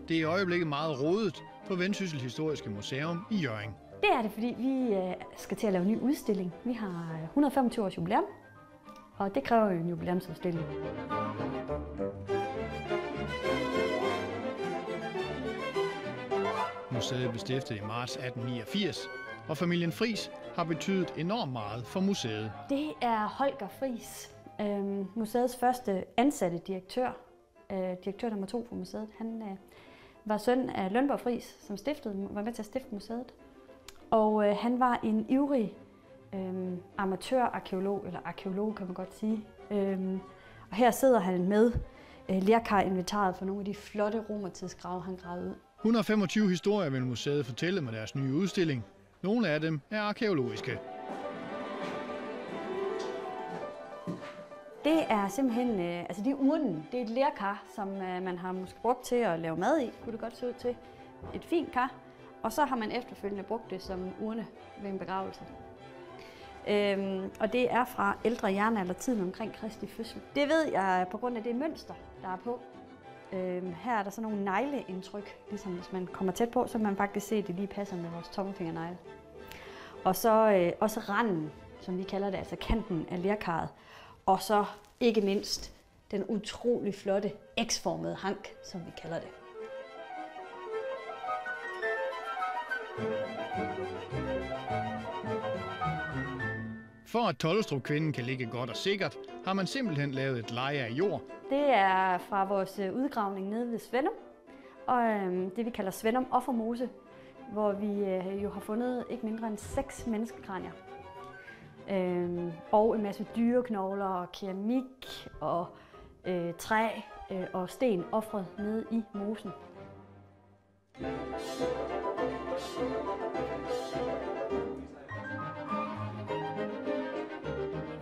Det er i øjeblikket meget rodet på Vendsyssel Historiske Museum i Hjørring. Det er det, fordi vi skal til at lave en ny udstilling. Vi har 125 års jubilæum, og det kræver en jubilæumsudstilling. Museet blev stiftet i marts 1889, og familien Friis har betydet enormt meget for museet. Det er Holger Friis, museets første ansatte direktør. Direktør nummer 2 for museet. Han var søn af Lønborg Friis, som var med til at stifte museet. Og han var en ivrig amatørarkæolog, eller arkeolog kan man godt sige. Og her sidder han med lerkarinventaret for nogle af de flotte romertidsgrave, han gravede ud. 125 historier vil museet fortælle med deres nye udstilling. Nogle af dem er arkeologiske. Det er simpelthen, altså det er urnen. Det er et lerkar, som man har måske brugt til at lave mad i, kunne det godt se ud til. Et fint kar. Og så har man efterfølgende brugt det som urne ved en begravelse. Og det er fra ældre jernaldertiden omkring Kristi fødsel. Det ved jeg på grund af det mønster, der er på. Her er der sådan nogle negleindtryk, ligesom hvis man kommer tæt på, så kan man faktisk se, at det lige passer med vores tommelfingernegle. Og så også randen, som vi kalder det, altså kanten af lerkarret. Og så ikke mindst den utrolig flotte X-formede hank, som vi kalder det. For at Tollestrup-kvinden kan ligge godt og sikkert, har man simpelthen lavet et leje af jord. Det er fra vores udgravning nede ved Svendum, og det vi kalder Svendum Offermose, hvor vi jo har fundet ikke mindre end 6 menneskekranier. Og en masse dyreknogler og keramik og træ og sten ofret nede i mosen.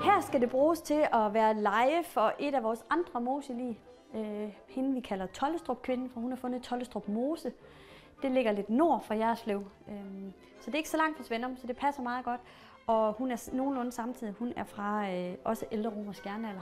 Her skal det bruges til at være leje for et af vores andre moselig. Hende vi kalder Tollestrup-kvinden, for hun har fundet Tollestrup Mose. Det ligger lidt nord for Jerslev, så det er ikke så langt fra Svendum, så det passer meget godt. Og hun er nogenlunde samtidig. Hun er fra også ældre romersk jernalder.